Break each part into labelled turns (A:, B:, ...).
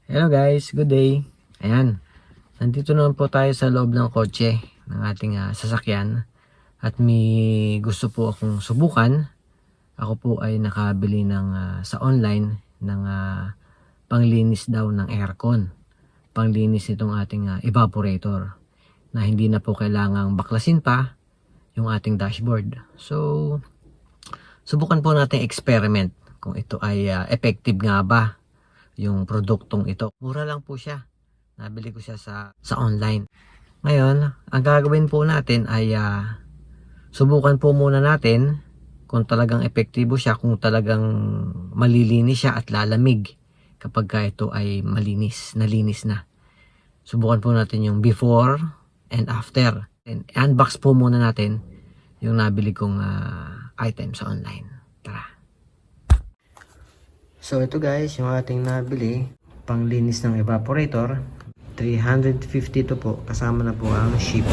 A: Hello guys, good day. Ayan, nandito naman po tayo sa loob ng kotse ng ating sasakyan at may gusto po akong subukan. Ako po ay nakabili sa online ng panglinis daw ng aircon. Panglinis nitong ating evaporator na hindi na po kailangang baklasin pa yung ating dashboard. So, subukan po natin experiment kung ito ay effective nga ba yung produktong ito. Mura lang po siya. Nabili ko siya sa online. Ngayon, ang gagawin po natin ay subukan po muna natin kung talagang epektibo siya, kung talagang malilinis siya at lalamig kapag ito ay nalinis na. Subukan po natin yung before and after. And unbox po muna natin yung nabili kong item sa online. Tara! So ito guys, yung ating nabili, panglinis ng evaporator, 350 to po, kasama na po ang shipping.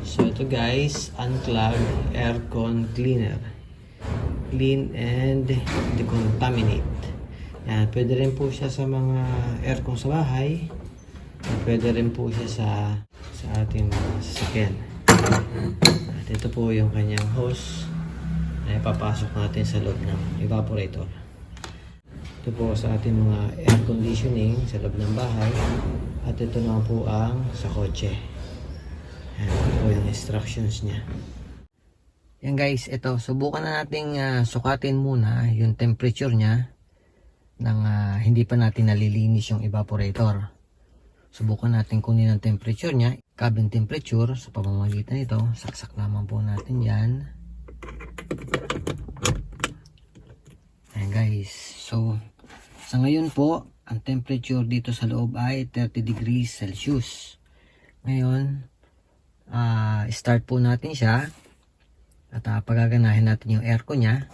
A: So ito guys, unclog aircon cleaner. Clean and decontaminate. Yan, pwede rin po siya sa mga aircon sa bahay. Pwede rin po siya sa ating sasakyan. At ito po yung kanyang hose na ipapasok natin sa loob ng evaporator. Ito po sa ating mga air conditioning sa loob ng bahay. At ito na po ang sa kotse. Yan, ito po yung instructions niya. Yan guys, ito. Subukan na nating sukatin muna yung temperature niya nang hindi pa natin nalilinis yung evaporator. Subukan natin kunin ang temperature niya, cabin temperature, sa pamamagitan nito. Saksak lamang po natin yan. Ayan guys, so sa ngayon po ang temperature dito sa loob ay 30 degrees Celsius. Ngayon start po natin siya at pagaganahin natin yung aircon niya.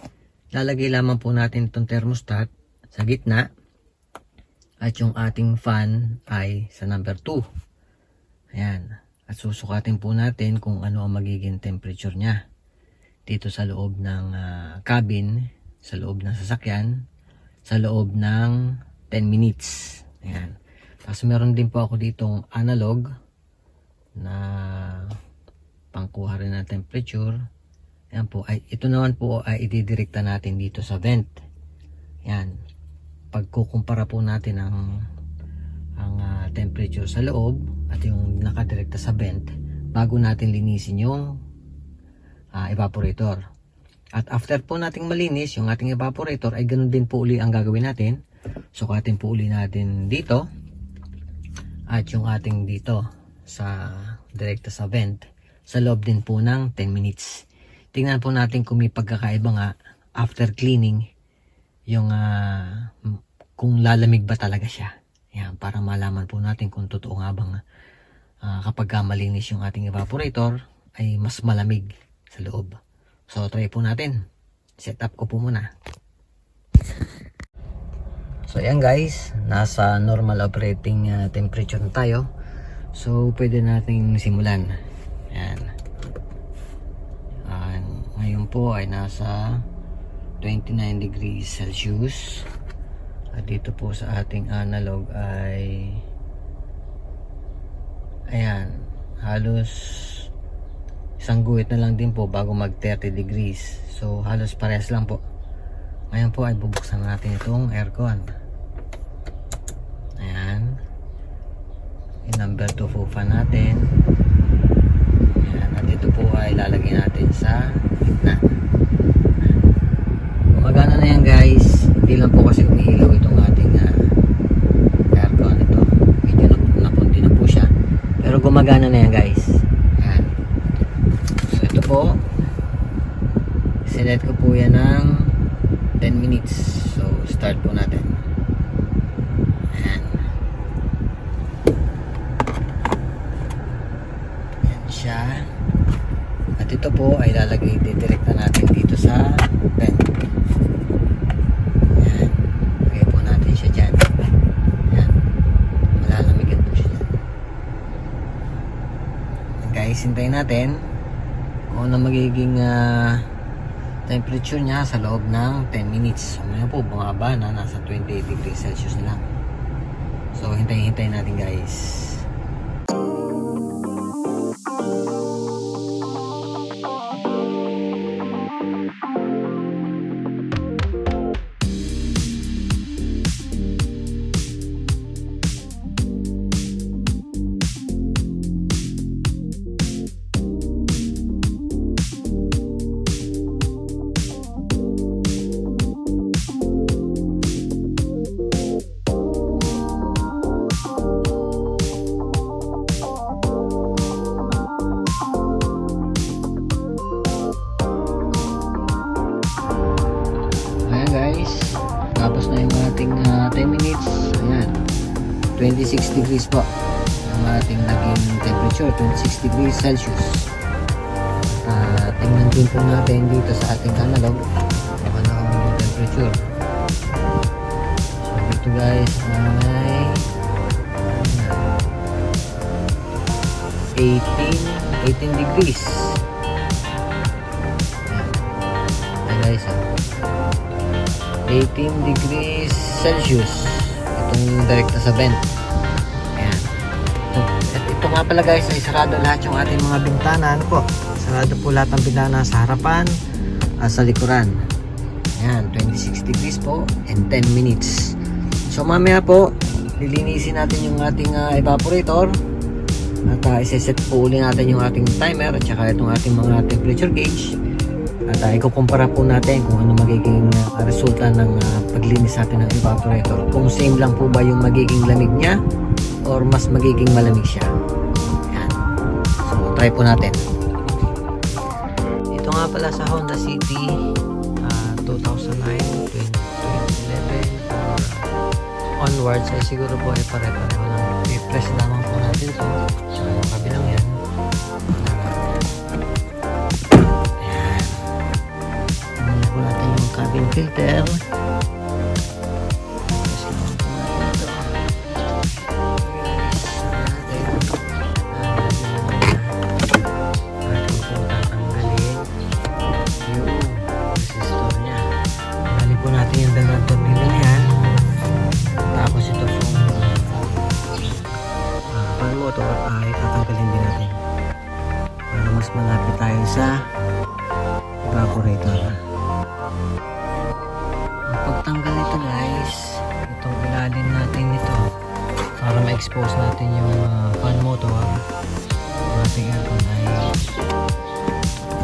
A: Lalagay lamang po natin itong thermostat sa gitna at yung ating fan ay sa number 2. Ayan, at susukatin po natin kung ano ang magiging temperature niya dito sa loob ng cabin, sa loob ng sasakyan, sa loob ng 10 minutes. Ayan, tapos meron din po ako ditong analog na pangkuha rin ng temperature. Ayan po, ito naman po ay ididirekta natin dito sa vent. Ayan, pagkukumpara po natin ang temperature sa loob at yung nakadirekta sa vent bago natin linisin yung evaporator. At after po nating malinis yung ating evaporator ay ganun din po uli ang gagawin natin. Sukatin po uli natin dito at yung ating dito sa direkta sa vent sa loob din po ng 10 minutes. Tingnan po natin kung may pagkakaiba nga after cleaning yung kung lalamig ba talaga siya. Yan, para malaman po natin kung totoo nga bang kapag malinis yung ating evaporator ay mas malamig sa loob. So try po natin. Set up ko po muna. So ayan guys, nasa normal operating temperature na tayo. So pwede nating simulan. Ayan. Ngayon po ay nasa 29 degrees Celsius. At dito po sa ating analog ay ayan, halos isang guhit na lang din po bago mag 30 degrees. So halos parehas lang po. Ngayon po ay bubuksan natin itong aircon. Ayan, yung number 2 po fan natin. Ayan, at ito po ay lalagay natin sa gitna. Gumagana na yan guys. Hindi lang po kasi umiilaw itong ating aircon. Ito medyo napunti na po siya, pero gumagana na yan guys. Ayan. So ito po, select ko po yan ng 10 minutes. So start po natin. Ayan. Ayan siya. At ito po ay lalagay, didirekta natin dito sa vent. Ayan. Lagay po natin siya dyan. Ayan. Malalamig ang guys, hintayin natin kung ano magiging temperature niya sa loob ng 10 minutes. So ngayon po bumaba na, nasa 28 degrees Celsius na lang. So hintayin natin guys. Tapos na yung ating 10 minutes. Ayan, 26 degrees po ang ating naging temperature, 26 degrees Celsius. Tingnan din po natin dito sa ating analog kung ano ang temperature. So dito guys ay 18 degrees. Ayan guys, 18 degrees Celsius itong direkta sa vent. Ayan. At ito nga pala guys ay sarado lahat yung ating mga bintana. Ano po? Sarado po lahat ng bintana sa harapan at sa likuran. Ayan, 26 degrees po and 10 minutes. So mamaya po lilinisin natin yung ating evaporator at iseset po uli natin yung ating timer at saka itong ating mga temperature gauge. At ikukumpara po natin kung ano magiging resulta ng paglinis natin ng evaporator. Kung same lang po ba yung magiging lamig niya or mas magiging malamig siya. Yan. So, try po natin. Ito nga pala sa Honda City 2009, 2011 onwards ay siguro po ay pare-pareho lang. I-press lamang po natin ito. So, yung kabilang yan. Natin yung cabin filter. Tanggalin po natin yung dalawang tornilyo na yan. Tapos ito pong fan motor ay tatanggalin din natin para mas malapit tayo sa evaporator. Pagtanggal nito guys, itong ilalim natin nito para ma-expose natin yung fan motor ng ating aircon ay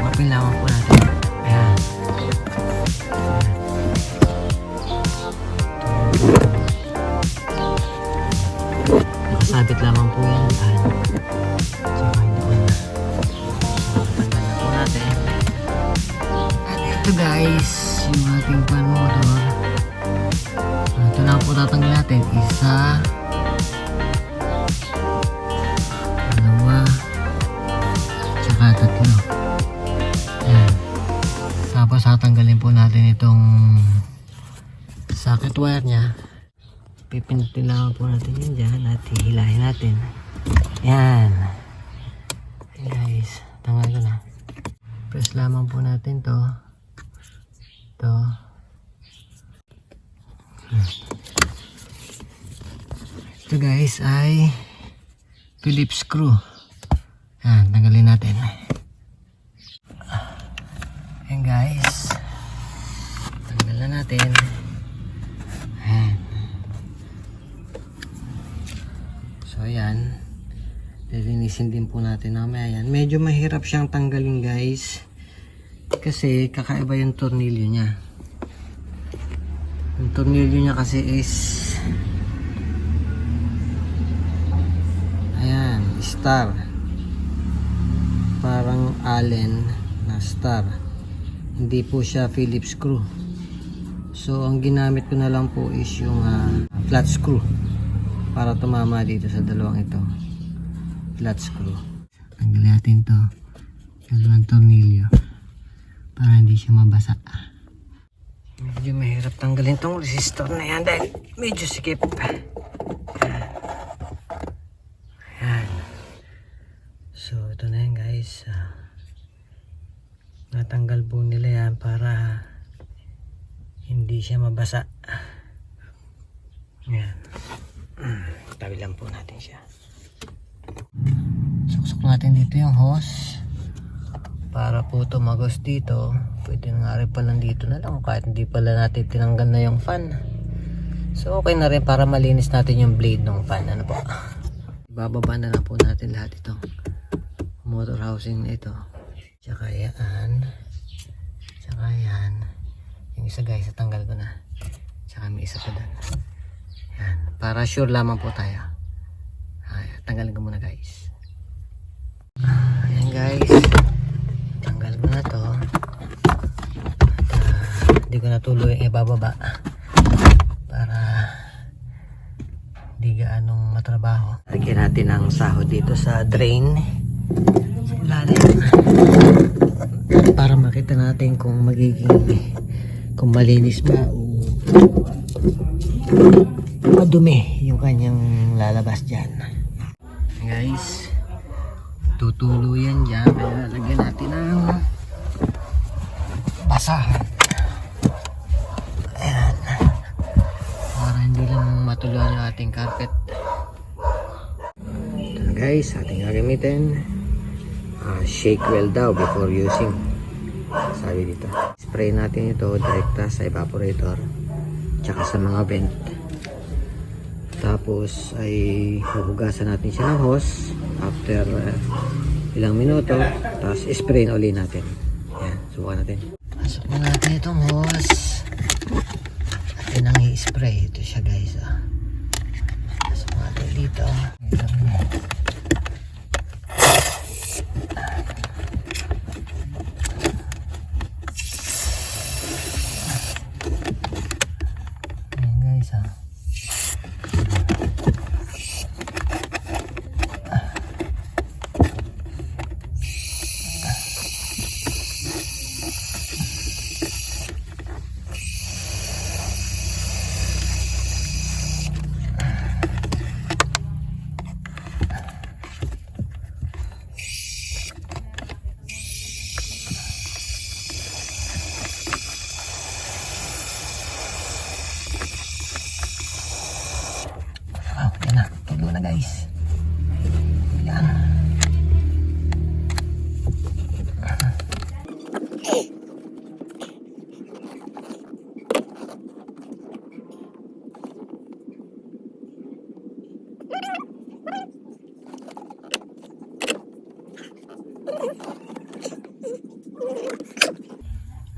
A: mapilawan po natin. Ayan. Nakasabit lamang po yan dyan. So kahit doon na. Tanggal na po natin. At ito guys, yung ating fan motor. Ito lang po tatanggal natin. Isa, dalawa, tsaka tatlo. Ayan. Tapos tatanggalin po natin itong socket wire nya. Pipindutin lang po natin yun dyan at hihilahin natin. Ayan. Ayan guys, tanggal ko na. Press lamang po natin to. Ito guys ay Phillips screw. Ayan, tanggalin natin. Ayan guys, tanggal na natin. Ayan. So ayan, lilinisin din po natin mamaya yan. Medyo mahirap siyang tanggalin guys kasi kakaiba yung tornilyo niya. Yung tornilyo niya kasi is ayan, star, parang Allen na star, hindi po siya Phillips screw. So ang ginamit ko na lang po is yung flat screw para tumama dito sa dalawang ito. Flat screw. Tanggalin natin to, dalawang tornilyo para hindi siya mabasa. Medyo mahirap tanggalin tong resistor na yan dahil medyo sikip. Ayan. So ito na yan guys. guys, natanggal po nila yan para hindi siya mabasa. Yan. Tabi lang po natin siya. Suksok natin dito yung hose para po tumagos dito. Pwede nga rin pala dito na lang kahit hindi pala natin tinanggal na yung fan. So okay na rin para malinis natin yung blade ng fan. Ano po, bababa na lang po natin lahat ito, motor housing na ito, tsaka yan, tsaka yan. Yung isa guys, natanggal ko na, tsaka may isa pa doon. Yan, para sure lamang po tayo. Tanggalin ko muna guys. Ayan guys, tanggal ko na to. At hindi ko na tuloy ibababa para di gaanong matrabaho. Lagyan natin ang sahod dito sa drain sa ilalim para makita natin kung magiging, kung malinis ba o madumi yung kanyang lalabas dyan. Guys, tutulo yan dyan, kaya lagyan natin ng basahan. Ayan, para hindi lang matuluan yung ating carpet. Ito guys, ating gagamitin, shake well daw before using, sabi dito. Spray natin ito direkta sa evaporator tsaka sa mga vent. Tapos ay huhugasan natin siya ng hose after ilang minuto, tapos spray na ulit natin. Yan, subukan natin. Pasok na natin itong hose at yun ang i-spray. Ito siya guys, pasok natin dito. Ayan guys, yan na, tulo na guys. Yan.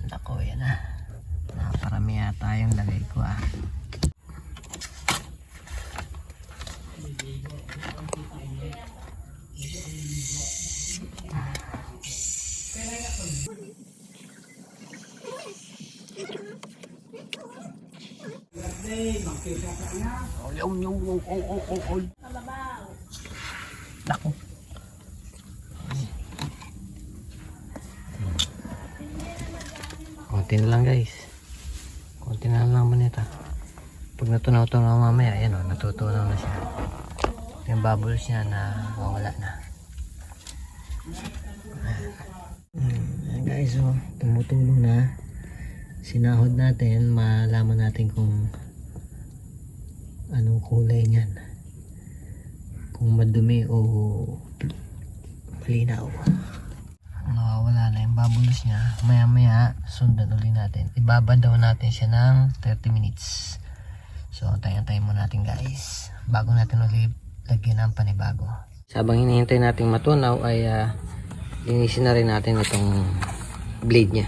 A: Nako, yan na. Naparami yata yung lagay ko Nako. Konti na lang guys. Konti na lang naman ito. Pag natunaw-tunaw mamaya, ayan o, natutunaw na siya. Yung bubbles niya na mawala na. Ayan guys, tumutulong na. Sinahod natin, malaman natin kung anong kulay niyan, kung madumi o malinaw. Nawawala na yung bubbles niya. Maya maya sundan ulit natin, ibabad daw natin siya ng 30 minutes. So antayin mo natin guys bago natin ulit lagyan ng panibago. Sabang hinihintay natin matunaw ay linisin na rin natin itong blade niya.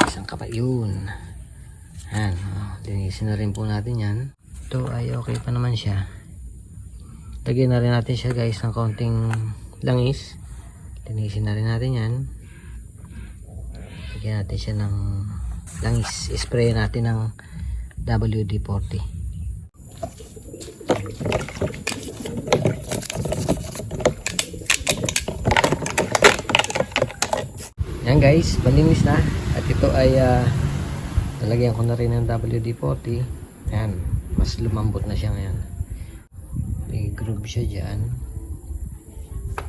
A: Isang kapal yun. Yan, linisin na rin po natin yan. Ito ay okay pa naman siya. Lagyan na rin natin siya guys ng kaunting langis. Linisin na rin natin yan. Lagyan natin siya ng langis. Spray natin ng WD-40. Yan guys, malinis na. At ito ay nalagyan ko na rin ng WD-40. Yan, mas lumambot na siya ngayon. I-groove siya dyan.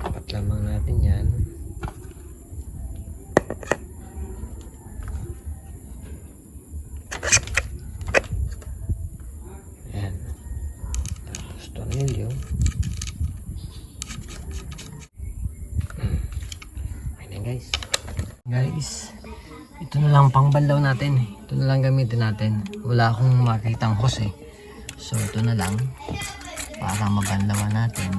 A: Dapat lamang natin yan. Ayan. Tapos tornilyo. Ayan guys. Ito na lang pangbanlaw natin. Ito na lang gamitin natin. Wala akong makitang hose eh. So ito na lang para mabanlawan natin.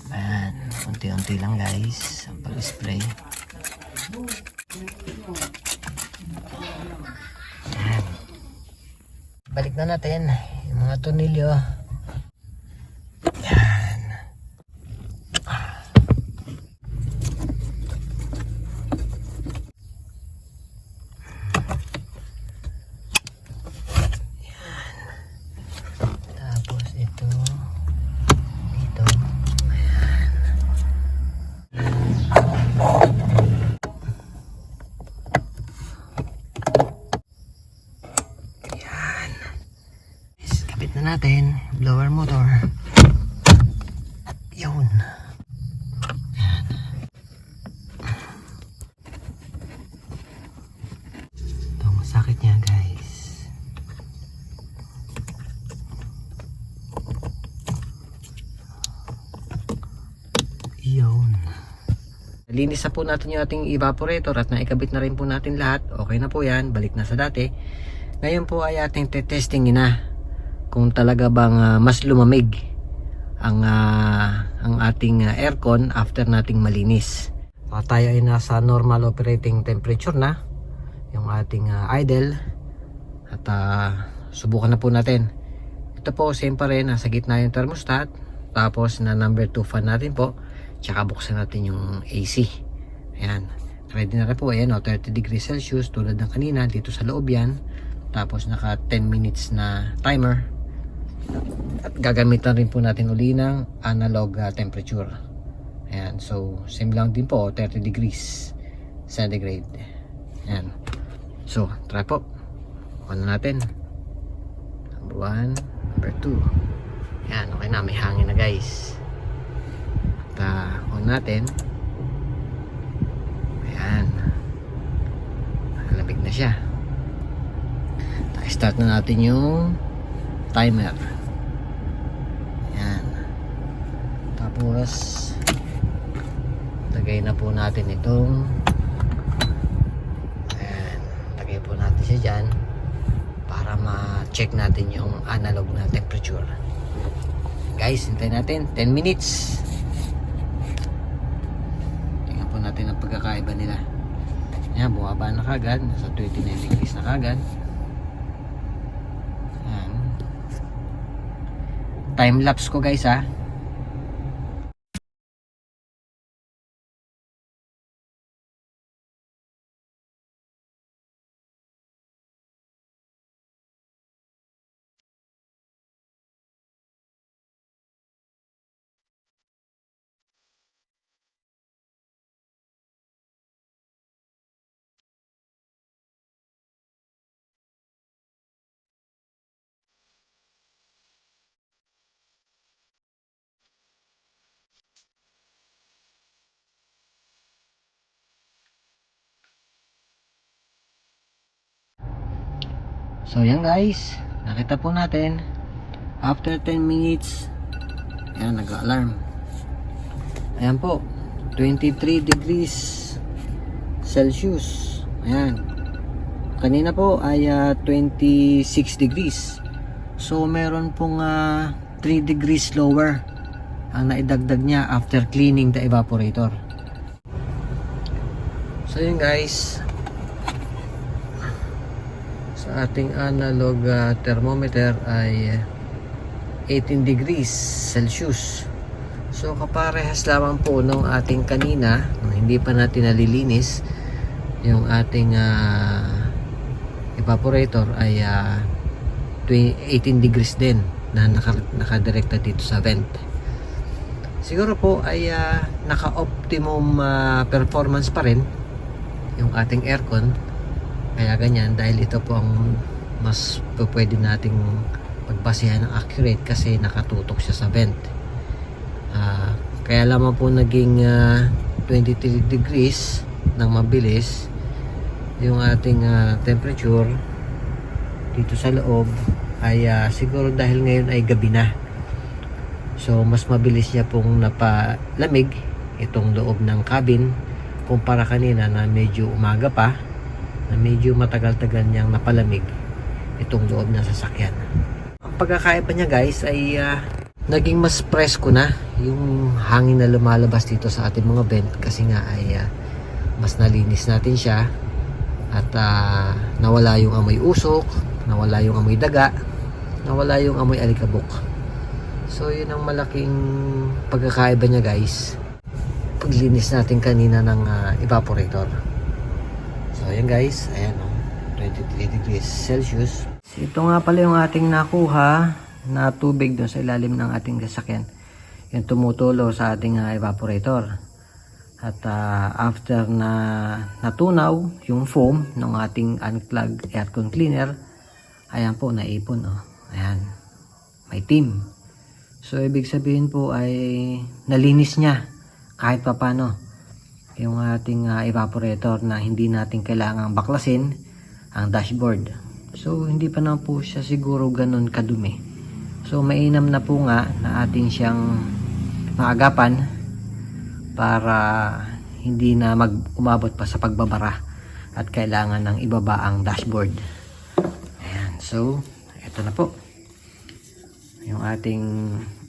A: Ayan, unti-unti lang guys ang pag-spray. Ayan. Balik na natin yung mga tornilyo. Ayan. Tapos ito dito. Kapit na natin blower motor. Yun. Yan. Ito masakit niya guys. Yun. Nalinis na po natin yung ating evaporator at naikabit na rin po natin lahat. Okay na po yan. Balik na sa dati. Ngayon po ay ating testingin na kung talaga bang mas lumamig ang ating aircon after nating malinis. Tayo ay nasa normal operating temperature na yung ating idle at subukan na po natin. Ito po same pa rin, nasa gitna yung thermostat, tapos na number 2 fan natin po, tsaka buksan natin yung AC. Ayan, ready na rin po. Ayan, 30 degrees Celsius tulad ng kanina, dito sa loob yan. Tapos naka 10 minutes na timer. At gagamitan rin po natin uli ng analog temperature. Ayan, so same lang din po, 30 degrees centigrade. Ayan, so try po. On natin. Number 1, number 2. Ayan, okay na, may hangin na guys. At on natin. Ayan, lamig na siya. Start na natin yung timer. Ayan. Tapos lagay na po natin itong, ayan, lagay po natin siya dyan para ma-check natin yung analog na temperature. Guys, hintayin natin 10 minutes. Tingnan po natin ang pagkakaiba nila. Ayan, bumaba na kagad, nasa 29 degrees na kagad. Time lapse ko guys ha. So yan guys, nakita po natin after 10 minutes, ayan, nag-alarm. Ayan po, 23 degrees Celsius. Ayan, kanina po ay 26 degrees. So meron pong 3 degrees lower ang naidagdag niya after cleaning the evaporator. So yun guys, sa ating analog thermometer ay 18 degrees Celsius. So kaparehas lamang po nung ating kanina, nung hindi pa natin nalilinis yung ating evaporator ay 18 degrees din na nakadirekta dito sa vent. Siguro po ay naka-optimum performance pa rin yung ating aircon. Kaya ganyan, dahil ito po ang mas pwede nating pagbasehan ng accurate kasi nakatutok siya sa vent. Kaya lamang po naging 23 degrees ng mabilis yung ating temperature dito sa loob ay siguro dahil ngayon ay gabi na. So mas mabilis niya pong napalamig itong loob ng cabin kumpara kanina na medyo umaga pa, na medyo matagal-tagal niyang napalamig itong loob ng sasakyan. Ang pagkakaiba niya guys ay naging mas presko na yung hangin na lumalabas dito sa ating mga vent kasi nga ay mas nalinis natin siya at nawala yung amoy usok, nawala yung amoy daga, nawala yung amoy alikabok. So yun ang malaking pagkakaiba niya guys paglinis natin kanina ng evaporator. So ayan guys, ayan 23 degrees Celsius. So, ito nga pala yung ating nakuha na tubig doon sa ilalim ng ating sasakyan, yung tumutulo sa ating evaporator. At after na natunaw yung foam ng ating unclog aircon cleaner, ayan po naipon ayan, may team. So ibig sabihin po ay nalinis niya kahit papano yung ating evaporator na hindi natin kailangang baklasin ang dashboard. So hindi pa na po siya siguro ganun kadumi. So mainam na po nga na atin siyang maagapan para hindi na umabot pa sa pagbabara at kailangan ng ibaba ang dashboard. Ayan, so ito na po yung ating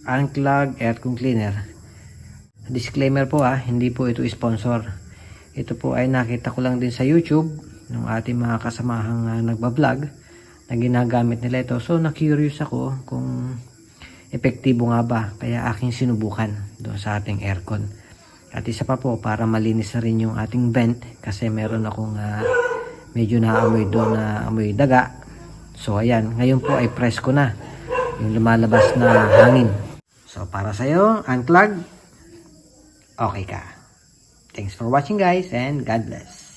A: unclog aircon cleaner. Disclaimer po hindi po ito sponsor. Ito po ay nakita ko lang din sa YouTube ng ating mga kasamahang nagbablog na ginagamit nila ito. So na-curious ako kung epektibo nga ba, kaya aking sinubukan doon sa ating aircon. At isa pa po para malinis na rin yung ating vent kasi meron akong medyo naamoy doon na amoy daga. So ayan, ngayon po ay presko na yung lumalabas na hangin. So para sa'yo, unclog, okay ka. Thanks for watching guys and God bless.